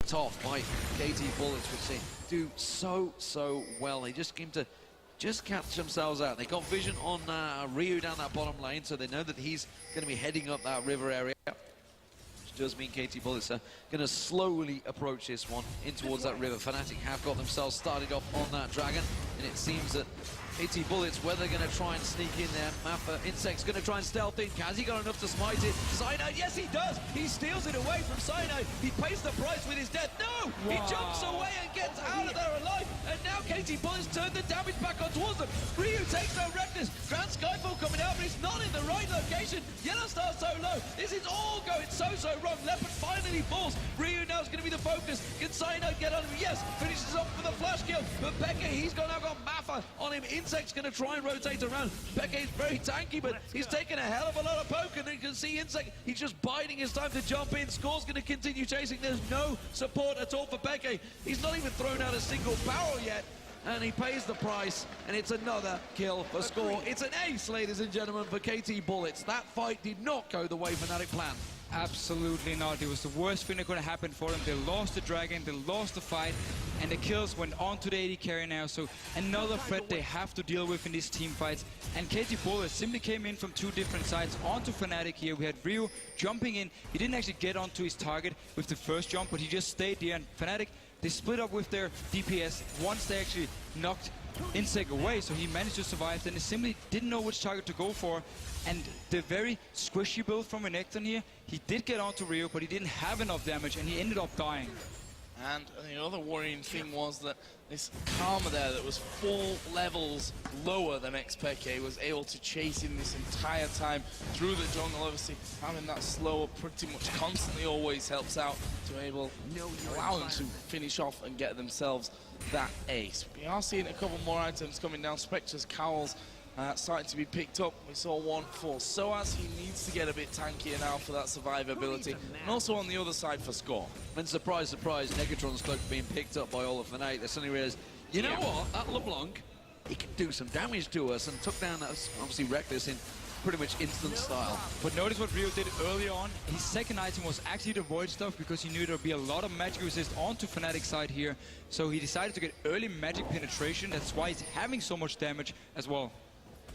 picked off by KT Bullets, which they do so well. They just seem to catch themselves out. They got vision on Ryu down that bottom lane, so they know that he's going to be heading up that river area. Which does mean KT Bullets are going to slowly approach this one in towards that river. Fnatic have got themselves started off on that dragon, and it seems that KT Bullets, whether they're going to try and sneak in there. Mappa, Insect's going to try and stealth in. Has he got enough to smite it? Cyanide, yes he does! He steals it away from Cyanide. He pays the price with his death. No! Wow. He jumps away and gets out of there alive. And now KT Bullets turn the damage back on towards them. Ryu takes no Reckless. Grand Skyfall coming out, but it's not in the right location. Yellow Star so low. This is all going so wrong. Leopard finally falls. Ryu now is going to be the focus. Can Cyanide get on him? Yes! Finishes off with a flash kill. But Pekka, he's now got Mappa on him. Insect's going to try and rotate around. Pekka is very tanky, but he's taking a hell of a lot of poke, and you can see Insect, he's just biding his time to jump in. Score's going to continue chasing. There's no support at all for Pekka. He's not even thrown out a single barrel yet, and he pays the price, and it's another kill for Score. It's an ace, ladies and gentlemen, for KT Bullets. That fight did not go the way Fnatic planned. Absolutely not. It was the worst thing that could have happened for them. They lost the dragon, they lost the fight, and the kills went on to the AD carry now. So another threat they have to deal with in these team fights. And KT Bullets simply came in from two different sides onto Fnatic here. We had Ryu jumping in. He didn't actually get onto his target with the first jump, but he just stayed there. And Fnatic, they split up with their DPS once they actually knocked Insect away, so he managed to survive. Then they simply didn't know which target to go for. And the very squishy build from Renekton here, he did get onto Ryu, but he didn't have enough damage, and he ended up dying. And the other worrying thing was that this Karma there that was 4 levels lower than Xpeke was able to chase him this entire time through the jungle. Obviously, having that slower pretty much constantly always helps out to allow them to finish off and get themselves that ace. We are seeing a couple more items coming down. Spectre's cowls starting to be picked up. We saw one for Soaz. He needs to get a bit tankier now for that survivability. And also on the other side for Score. And surprise, surprise, Negatron's cloak being picked up by all of Fnatic. They suddenly realized, you know what, that LeBlanc, he can do some damage to us, and took down that, obviously, Reckless in pretty much instant style. But notice what Ryu did early on. His second item was actually the Void Stuff, because he knew there would be a lot of magic resist onto Fnatic's side here. So he decided to get early magic penetration. That's why he's having so much damage as well.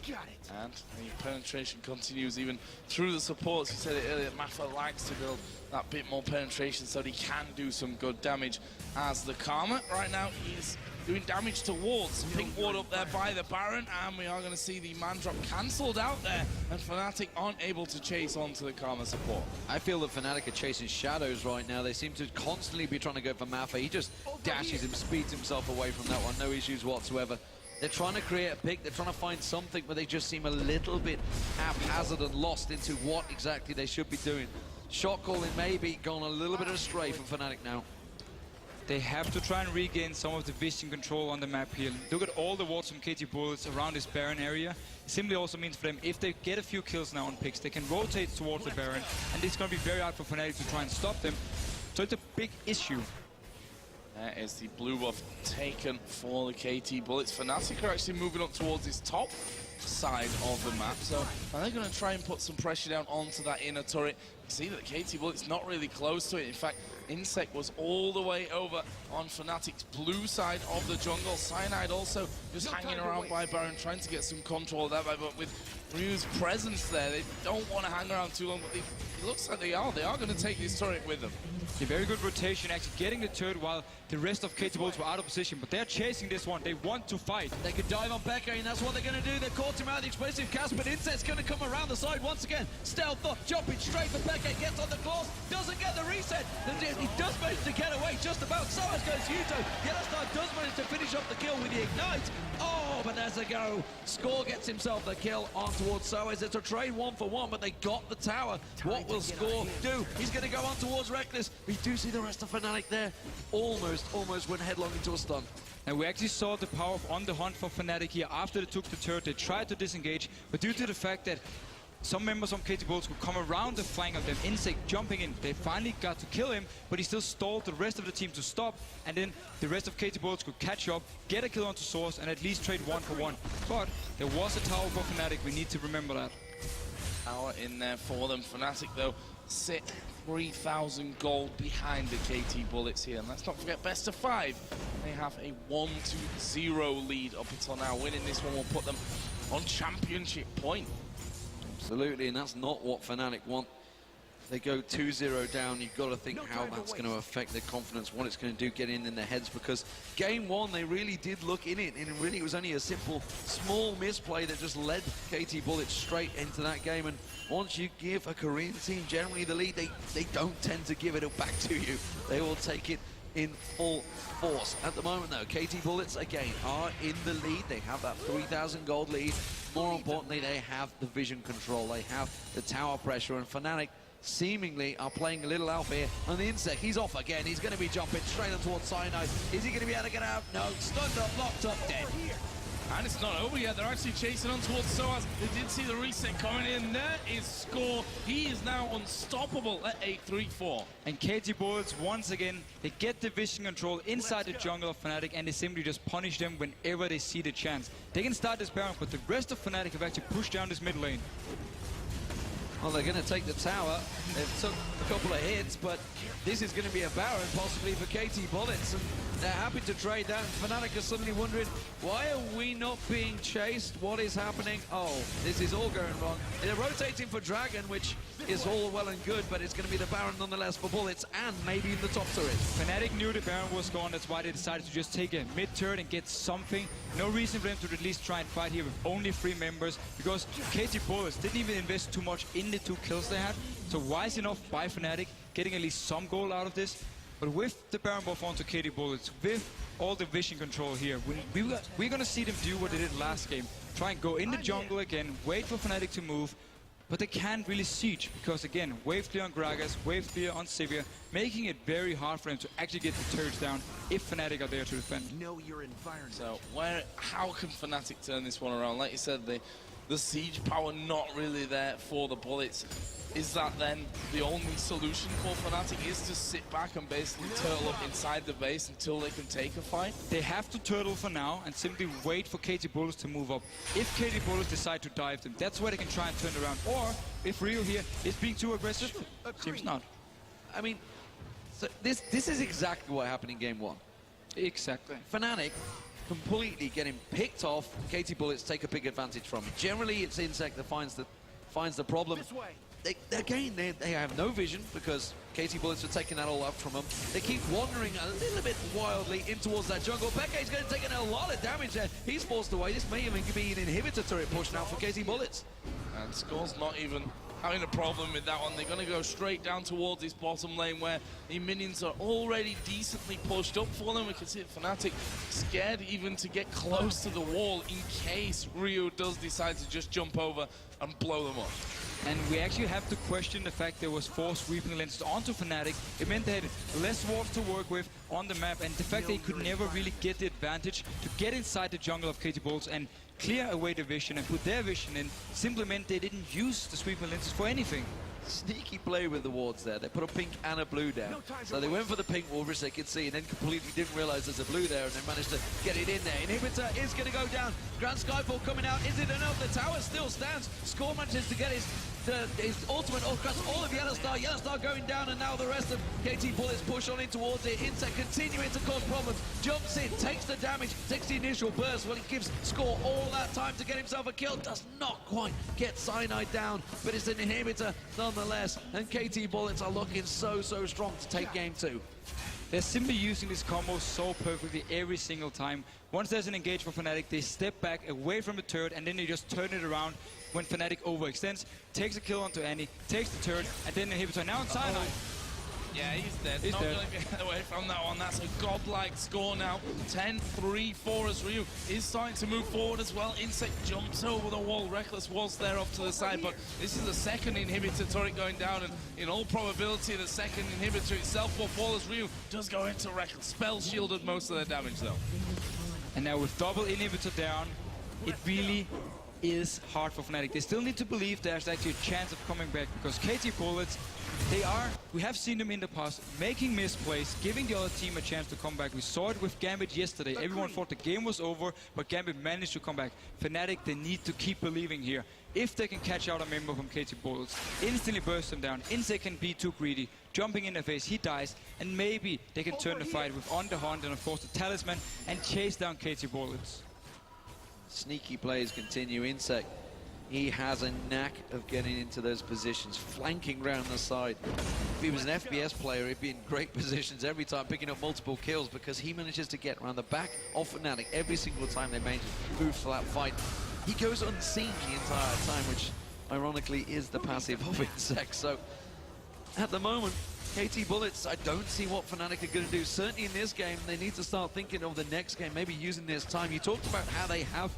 Got it. And the penetration continues even through the supports. You said it earlier, Mappa likes to build that bit more penetration so that he can do some good damage as the Karma. Right now, he's doing damage towards Pink Ward up there by the Baron, and we are going to see the man drop cancelled out there, and Fnatic aren't able to chase onto the Karma support. I feel that Fnatic are chasing shadows right now. They seem to constantly be trying to go for Mappa. He just dashes him, speeds himself away from that one. No issues whatsoever. They're trying to create a pick, they're trying to find something, but they just seem a little bit haphazard and lost into what exactly they should be doing. Shot calling maybe gone a little bit astray from Fnatic now. They have to try and regain some of the vision control on the map here. Look at all the wards from KT Bullets around this Baron area. It simply also means for them, if they get a few kills now on picks, they can rotate towards the Baron, and it's going to be very hard for Fnatic to try and stop them. So it's a big issue. There is the blue buff taken for the KT Bullets. Fnatic are actually moving up towards this top side of the map, so they're going to try and put some pressure down onto that inner turret. You see that KT Bullets not really close to it. In fact, Insect was all the way over on Fnatic's blue side of the jungle. Cyanide also just hanging around by Baron, trying to get some control of that, but with Ryu's presence there, they don't want to hang around too long, but it looks like they are going to take this turret with them. A very good rotation, actually getting the turret while the rest of KT Bullets were out of position, but they're chasing this one. They want to fight. They could dive on Pekka, and that's what they're going to do. They caught him out of the explosive cast, but Insect's going to come around the side once again. Stealth off, jumping straight for Pekka, gets on the claws, doesn't get the reset. He does manage to get away just about. So as goes Yuto. Yellowstar does manage to finish off the kill with the Ignite. Oh, but there's a go. Score gets himself the kill on towards Soaz. It's a trade 1-for-1, but they got the tower. What will Score do? He's going to go on towards Reckless. We do see the rest of Fnatic there. Almost went headlong into a stun. And we actually saw the power on the hunt for Fnatic here. After they took the turret, they tried to disengage, but due to the fact that some members from KT Bullets would come around the flank of them, Insect jumping in, they finally got to kill him, but he still stalled the rest of the team to stop, and then the rest of KT Bullets could catch up, get a kill onto Source, and at least trade 1-for-1. But there was a tower for Fnatic, we need to remember that. Tower in there for them. Fnatic, though, sit 3,000 gold behind the KT Bullets here. And let's not forget, best of 5. They have a 1-0 lead up until now. Winning this one will put them on championship point. Absolutely, and that's not what Fnatic want. They go 2-0 down, you've got to think how that's going to affect their confidence, what it's going to do getting in their heads, because game 1 they really did look in it, and really it was only a simple, small misplay that just led KT Bullets straight into that game. And once you give a Korean team generally the lead, they don't tend to give it back to you. They will take it in full force. At the moment though, KT Bullets again are in the lead. They have that 3,000 gold lead. More importantly, they have the vision control, they have the tower pressure, and Fnatic seemingly are playing a little alpha here. On the Insect, he's off again. He's going to be jumping straight on towards Cyanide. Is he going to be able to get out? No, stunned up, locked up, dead. And it's not over yet. They're actually chasing on towards Soaz. They did see the reset coming in. There is Score. He is now unstoppable at 8-3-4. And KT Bullets, once again, they get the vision control inside the jungle of Fnatic, and they simply just punish them whenever they see the chance. They can start this Baron, but the rest of Fnatic have actually pushed down this mid lane. Well, they're going to take the tower. They've took a couple of hits, but this is going to be a Baron possibly for KT Bullets, and they're happy to trade that. And Fnatic are suddenly wondering, why are we not being chased? What is happening? Oh, this is all going wrong. They're rotating for Dragon, which is all well and good, but it's going to be the Baron nonetheless for Bullets, and maybe in the top turret. Fnatic knew the Baron was gone, that's why they decided to just take a mid-turret and get something. No reason for them to at least try and fight here with only 3 members, because KT Bullets didn't even invest too much in the 2 kills they had. So wise enough by Fnatic, getting at least some goal out of this. But with the Baron buff onto KT Bullets, with all the vision control here, we're going to see them do what they did last game. Try and go in the jungle again, wait for Fnatic to move. But they can't really siege, because again, wave clear on Gragas, wave clear on Sivir, making it very hard for them to actually get the turrets down if Fnatic are there to defend. Know your environment. So how can Fnatic turn this one around? Like you said, the siege power not really there for the Bullets. Is that then the only solution for Fnatic, is to sit back and basically turtle up inside the base until they can take a fight? They have to turtle for now and simply wait for KT Bullets to move up. If KT Bullets decide to dive them, that's where they can try and turn around. Or if Rio here is being too aggressive, seems not. I mean, so this is exactly what happened in game 1. Exactly. Fnatic completely getting picked off. KT Bullets take a big advantage from it. Generally, it's Insect that finds the problem. This way. They have no vision, because KT Bullets are taking that all up from them. They keep wandering a little bit wildly in towards that jungle. Peke's going to take a lot of damage there. He's forced away. This may even be an inhibitor turret push now for KT Bullets. And Score's not even having a problem with that one. They're going to go straight down towards this bottom lane where the minions are already decently pushed up for them. We can see Fnatic scared even to get close to the wall in case Rio does decide to just jump over and blow them up. And we actually have to question the fact there was 4 sweeping lenses onto Fnatic. It meant they had less wards to work with on the map, and the fact they could never really get the advantage to get inside the jungle of KT Bullets and clear away the vision and put their vision in, simply meant they didn't use the sweeping lenses for anything. Sneaky play with the wards there. They put a pink and a blue down. So they went for the pink ward, which they could see, and then completely didn't realize there's a blue there, and they managed to get it in there. Inhibitor is going to go down. Grand Skyfall coming out. Is it enough? The tower still stands. Score manages to get his ultimate across all of Yellowstar. Yellowstar going down, and now the rest of KT Bullets push on in towards it. Insect continuing to cause problems. Jumps in, takes the damage, takes the initial burst. Well, it gives Score all that time to get himself a kill. Does not quite get Cyanide down, but it's an inhibitor nonetheless. And KT Bullets are looking so strong to take game 2. They're simply using this combo so perfectly every single time. Once there's an engage for Fnatic, they step back away from the turret, and then they just turn it around when Fnatic overextends, takes a kill onto Annie, takes the turret, and then the inhibitor. Now on Cyanide. Yeah, he's dead. He's not dead. going to get away from that one. That's a godlike Score now. 10-3-4 as Ryu is starting to move forward as well. Insect jumps over the wall. Reckless was there off to the side, but this is the second inhibitor turret going down, and in all probability, the second inhibitor itself will fall as Ryu does go into Reckless. Spell shielded most of the damage, though. And now with double inhibitor down, it really is hard for Fnatic. They still need to believe there's actually a chance of coming back, because KT Bullets, we have seen them in the past making misplays, giving the other team a chance to come back. We saw it with Gambit yesterday. Everyone thought the game was over, but Gambit managed to come back. Fnatic, they need to keep believing here. If they can catch out a member from KT Bullets, instantly burst them down, Insect can be too greedy, jumping in their face, he dies, and maybe they can turn the fight with On the Hunt and of course the Talisman and chase down KT Bullets. Sneaky plays continue. Insect, he has a knack of getting into those positions, flanking round the side. If he was an FPS player, he'd be in great positions every time, picking up multiple kills, because he manages to get around the back of Fnatic every single time they manage to move for that fight. He goes unseen the entire time, which ironically is the passive of Insect. So at the moment, KT Bullets, I don't see what Fnatic are going to do. Certainly in this game, they need to start thinking of the next game, maybe using this time. You talked about how they have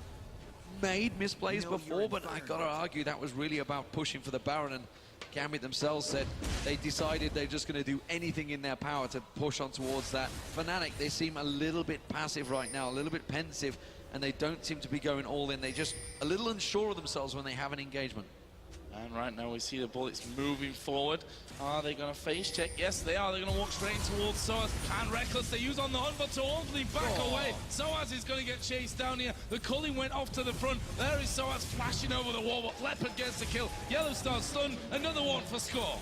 made misplays before, but I gotta argue that was really about pushing for the Baron, and Gambit themselves said they decided they're just going to do anything in their power to push on towards that. Fnatic, they seem a little bit passive right now, a little bit pensive, and they don't seem to be going all in. They're just a little unsure of themselves when they have an engagement. And right now we see the Bullets moving forward. Are they going to face check? Yes, they are. They're going to walk straight towards Soaz. And Reckless, they use On the Hunt, but to only back away. Soaz is going to get chased down here. The culling went off to the front. There is Soaz flashing over the wall, but Leopard gets the kill. Yellowstar stunned. Another one for score.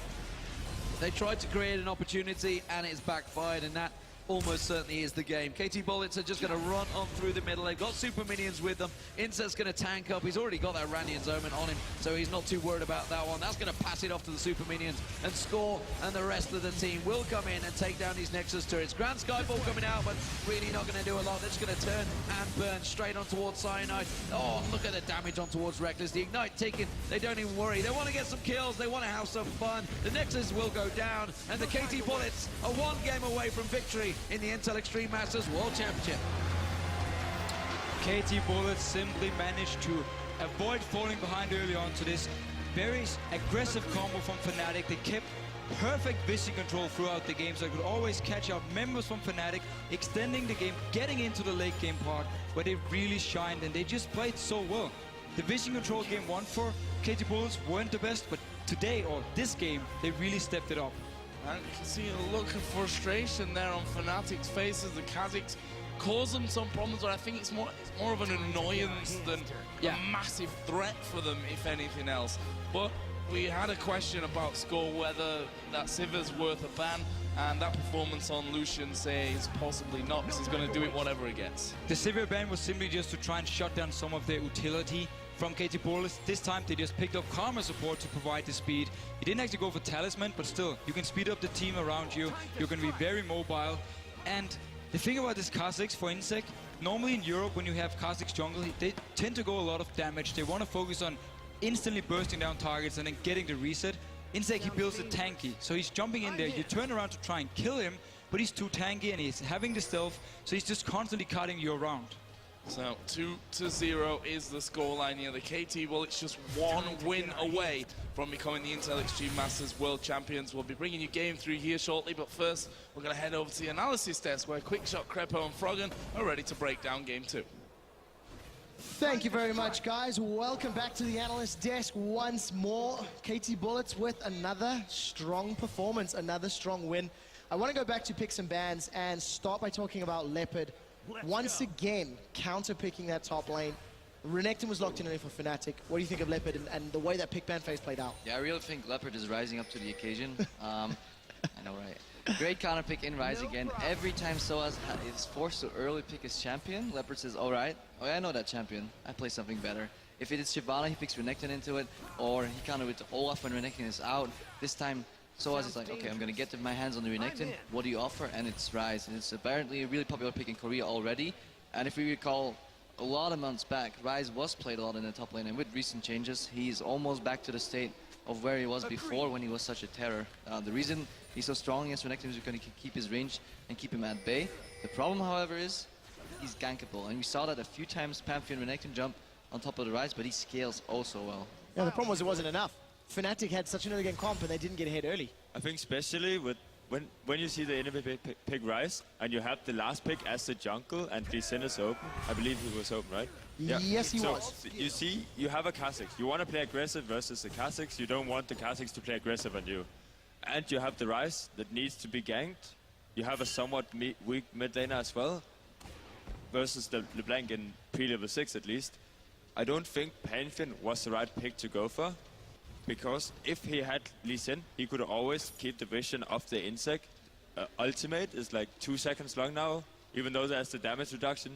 They tried to create an opportunity, and it's backfired, and that almost certainly is the game. KT Bullets are just going to run on through the middle. They've got super minions with them. Insect's going to tank up. He's already got that Randian's Omen on him, so he's not too worried about that one. That's going to pass it off to the super minions, and Score and the rest of the team will come in and take down these Nexus turrets. Grand Skyfall coming out, but really not going to do a lot. They're just going to turn and burn straight on towards Cyanide. Oh, look at the damage on towards Reckless. The Ignite taken. They don't even worry. They want to get some kills. They want to have some fun. The Nexus will go down, and the KT Bullets are one game away from victory in the Intel Extreme Masters World Championship. KT Bullets simply managed to avoid falling behind early on to this very aggressive combo from Fnatic. They kept perfect vision control throughout the game, so they could always catch out members from Fnatic, extending the game, getting into the late game part, where they really shined, and they just played so well. The vision control game one for KT Bullets weren't the best, but today, or this game, they really stepped it up. And you can see a look of frustration there on Fnatic's faces. The Kazakhs cause them some problems, but I think it's more of an annoyance than a massive threat for them, if anything else. But we had a question about Score, whether that Sivir's worth a ban, and that performance on Lucian says possibly not, because he's going to do it whatever he gets. The Sivir ban was simply just to try and shut down some of their utility from KT Bullets. This time they just picked up Karma support to provide the speed. He didn't actually go for Talisman, but still, you can speed up the team around you. You're going to be very mobile. And the thing about this Kha'Zix for Insect, normally in Europe when you have Kha'Zix jungle, they tend to go a lot of damage. They want to focus on instantly bursting down targets and then getting the reset. Insect, he builds it tanky, so he's jumping in there. You turn around to try and kill him, but he's too tanky and he's having the stealth, so he's just constantly cutting you around. So 2-0 is the scoreline here. The KT Bullets just one win away from becoming the Intel Extreme Masters World Champions. We'll be bringing you game 3 here shortly, but first we're going to head over to the analysis desk where Quickshot, Crepo and Froggen are ready to break down game 2. Thank you very much, guys. Welcome back to the analyst desk once more. KT Bullets with another strong performance, another strong win. I want to go back to picks and bans and start by talking about Leopard. Once again, counter-picking that top lane. Renekton was locked in early for Fnatic. What do you think of Leopard and the way that pick ban phase played out? Yeah, I really think Leopard is rising up to the occasion. I know, right? Great counter pick in Rise again. Every time Soaz is forced to early pick his champion, Leopard says, all right, oh, yeah, I know that champion. I play something better. If it is Shyvana, he picks Renekton into it, or he counter with Olaf when Renekton is out. This time, Soaz is like, okay, I'm gonna get my hands on the Renekton. What do you offer? And it's Rise. And it's apparently a really popular pick in Korea already. And if we recall, a lot of months back, Rise was played a lot in the top lane, and with recent changes, he's almost back to the state of where he was before when he was such a terror. The reason he's so strong against Renekton is because he can keep his range and keep him at bay. The problem, however, is he's gankable, and we saw that a few times Pantheon Renekton jump on top of the Rise, but he scales oh so well. Yeah, the problem was it wasn't enough. Fnatic had such an early game comp and they didn't get ahead early. I think especially with when you see the enemy pick Rise and you have the last pick as the jungle and the center's open. I believe he was open, right? Yeah. Yes, he was. You see, you have a Kha'Zix. You want to play aggressive versus the Kha'Zix. You don't want the Kha'Zix to play aggressive on you. and you have the Ryze that needs to be ganked. You have a somewhat weak mid laner as well, versus the LeBlanc in pre-level 6 at least. I don't think Pantheon was the right pick to go for, because if he had Lee Sin, he could always keep the vision of the insect. Ultimate is like 2 seconds long now, even though there's the damage reduction,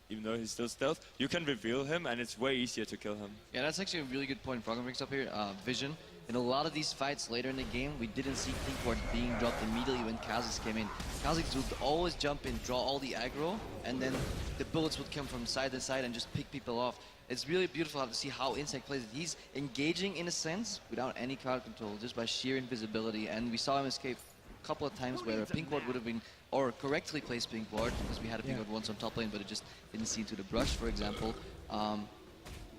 even though he's still stealth. You can reveal him, and it's way easier to kill him. Yeah, that's actually a really good point Froggen brings up here. Vision. In a lot of these fights later in the game, we didn't see Pink Ward being dropped immediately when Kha'Zix came in. Kha'Zix would always jump in, draw all the aggro, and then the bullets would come from side to side and just pick people off. It's really beautiful to see how Insect plays it. He's engaging in a sense without any crowd control, just by sheer invisibility. And we saw him escape a couple of times where a Pink Ward would have been, or correctly placed Pink Ward, because we had a Pink Ward once on top lane, but it just didn't see to the brush, for example.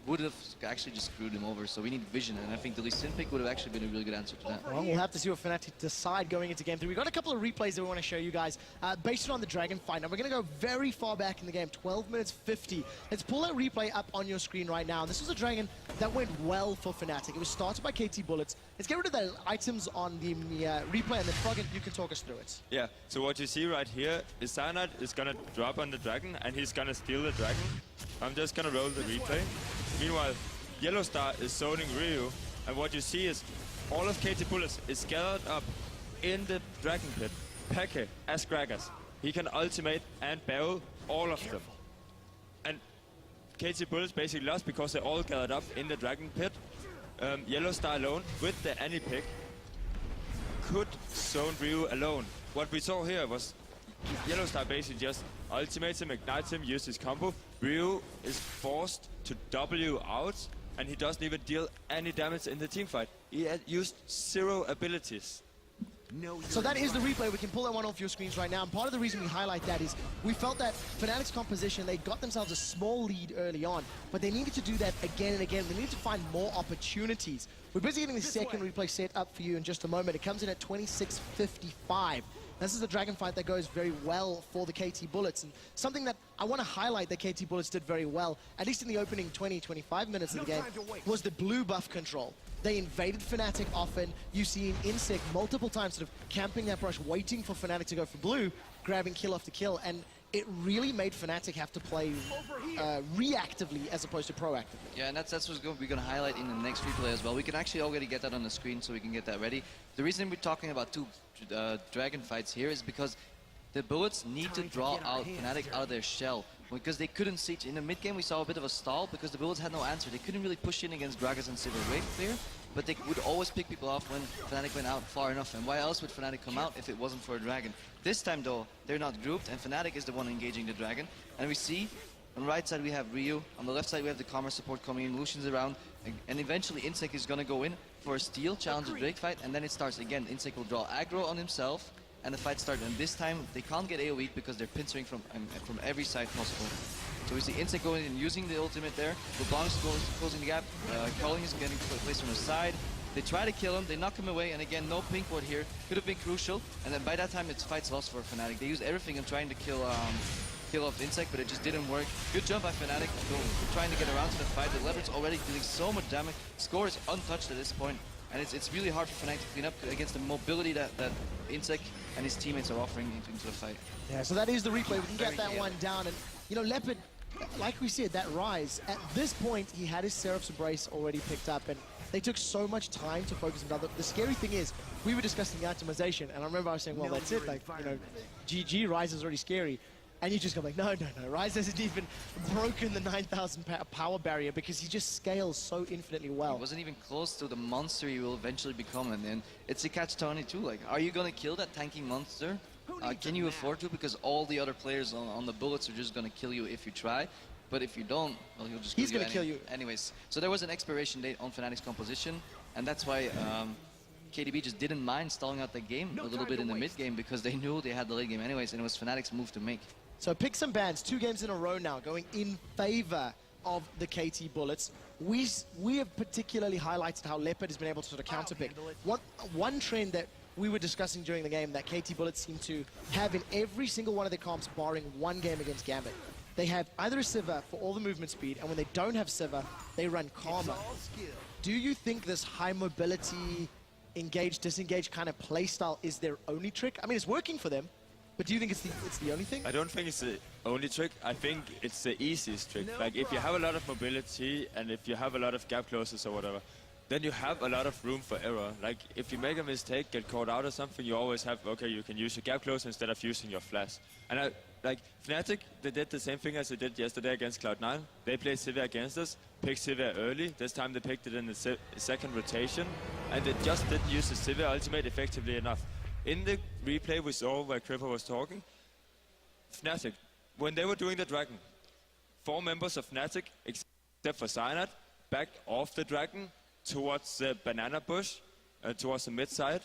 Would have actually just screwed him over. So we need vision, and I think the Lee Sin pick would have actually been a really good answer to that. Well, we'll have to see what Fnatic decide going into Game 3. We've got a couple of replays that we want to show you guys based on the Dragon fight. Now, we're going to go very far back in the game, 12 minutes 50. Let's pull that replay up on your screen right now. This was a Dragon that went well for Fnatic. It was started by KT Bullets. Let's get rid of the items on the replay, and then Froggen, you can talk us through it. Yeah, so what you see right here is Cyanide is gonna drop on the Dragon, and he's gonna steal the Dragon. I'm just gonna roll the replay. Meanwhile, Yellow Star is zoning Ryu, and what you see is all of KT Bullets is gathered up in the Dragon Pit. Peke as Gragas. He can ultimate and barrel all of them. And KT Bullets basically lost because they all gathered up in the Dragon Pit. Yellow Star alone, with the any pick, could zone Ryu alone. What we saw here was Yellow Star basically just ultimates him, ignites him, uses his combo. Ryu is forced to W out, and he doesn't even deal any damage in the team fight. He had used 0 abilities. So that is the replay. We can pull that one off your screens right now. And part of the reason we highlight that is we felt that Fnatic's composition, they got themselves a small lead early on, but they needed to do that again and again. They needed to find more opportunities. We're busy getting the second replay set up for you in just a moment. It comes in at 26:55. This is a Dragon fight that goes very well for the KT Bullets, and something that I want to highlight that KT Bullets did very well, at least in the opening 20-25 minutes of the game, was the blue buff control. They invaded Fnatic often. You see Insect multiple times sort of camping that brush, waiting for Fnatic to go for blue, grabbing kill after kill, and it really made Fnatic have to play reactively as opposed to proactively. Yeah, and that's what we're going to highlight in the next replay as well. We can actually already get that on the screen so we can get that ready. The reason we're talking about two Dragon fights here is because the Bullets need to draw out Fnatic out of their shell. Because they couldn't siege. In the mid game we saw a bit of a stall because the Bullets had no answer. They couldn't really push in against Gragas and Silver Wave clear, but they would always pick people off when Fnatic went out far enough. And why else would Fnatic come out if it wasn't for a Dragon? This time though, they're not grouped, and Fnatic is the one engaging the Dragon. And we see on the right side we have Ryu, on the left side we have the commerce support coming in, Lucian's around, and eventually Insect is gonna go in for a steal, challenge a Drake fight, and then it starts again. Insect will draw aggro on himself, and the fight starts. And this time they can't get AoE because they're pincering from every side possible. So we see Insect going in and using the ultimate there. LeBlanc is closing the gap. Culling is getting placed from the side. They try to kill him, they knock him away, and again, no pink ward here. Could have been crucial, and then by that time, it's fight's lost for Fnatic. They used everything in trying to kill off Insect, but it just didn't work. Good jump by Fnatic, trying to get around to the fight. The Leopard's already dealing so much damage. Score is untouched at this point, and it's really hard for Fnatic to clean up against the mobility that Insect and his teammates are offering into the fight. Yeah, so that is the replay. We can get that one down, and you know, Leopard, like we said, that Ryze, at this point, he had his Seraph's Embrace already picked up, and they took so much time to focus on other. The scary thing is, we were discussing the optimization, and I remember I was saying, well, that's it, like, you know, GG, Ryze is already scary. And you just go like, no, Ryze hasn't even broken the 9,000 power barrier because he just scales so infinitely well. He wasn't even close to the monster he will eventually become, and it's a catch-22. Like, are you gonna kill that tanking monster? Can you afford to? Because all the other players on the Bullets are just gonna kill you if you try. But if you don't, well, he's gonna kill you anyways. So there was an expiration date on Fnatic's composition, and that's why KDB just didn't mind stalling out the game a little bit in the mid game because they knew they had the late game anyways, and it was Fnatic's move to make. So pick some bans, 2 games in a row now, going in favor of the KT Bullets. We have particularly highlighted how Leopard has been able to sort of counterpick. One trend that we were discussing during the game that KT Bullets seem to have in every single one of their comps, barring one game against Gambit. They have either a Sivir for all the movement speed, and when they don't have Sivir, they run Karma. Do you think this high mobility engage, disengage kind of play style is their only trick? I mean, it's working for them, but do you think it's the only thing? I don't think it's the only trick. I think it's the easiest trick. Like, if you have a lot of mobility and if you have a lot of gap closes or whatever, then you have a lot of room for error. Like, if you make a mistake, get caught out or something, you always have, okay, you can use your gap close instead of using your flash. And like, Fnatic, they did the same thing as they did yesterday against Cloud9. They played Sivir against us, picked Sivir early. This time they picked it in the second rotation, and they just didn't use the Sivir ultimate effectively enough. In the replay we saw where Cripper was talking, Fnatic, when they were doing the Dragon, 4 members of Fnatic, except for Cyanide, backed off the Dragon towards the banana bush, towards the mid side.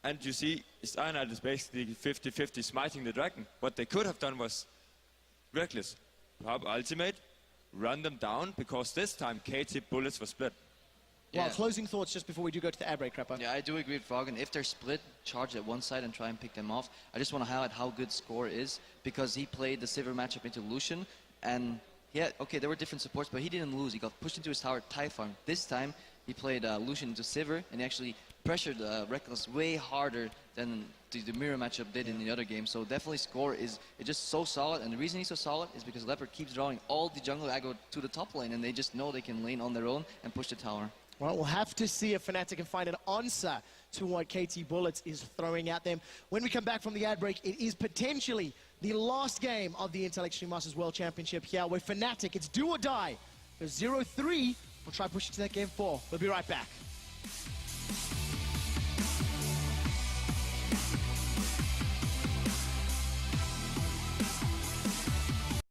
And you see, Cyanide is basically 50-50 smiting the Dragon. What they could have done was reckless. Pop ultimate, run them down, because this time KT bullets were split. Well, Yeah. closing thoughts just before we do go to the ad break, Crapper. Yeah, I do agree with Froggen. If they're split, charge at one side and try and pick them off. I just want to highlight how good Score is, because he played the Sivir matchup into Lucian, and okay, there were different supports, but he didn't lose. He got pushed into his tower, Typhon. This time, he played Lucian into Sivir, and he actually pressured Reckless way harder than the mirror matchup did in the other game. So definitely Score is just so solid, and the reason he's so solid is because Leopard keeps drawing all the jungle aggro to the top lane, and they just know they can lane on their own and push the tower. Well, we'll have to see if Fnatic can find an answer to what KT Bullets is throwing at them. When we come back from the ad break, it is potentially the last game of the Intel Extreme Masters World Championship here, where Fnatic, it's do or die. There's 0-3. We'll try pushing to that game 4. We'll be right back.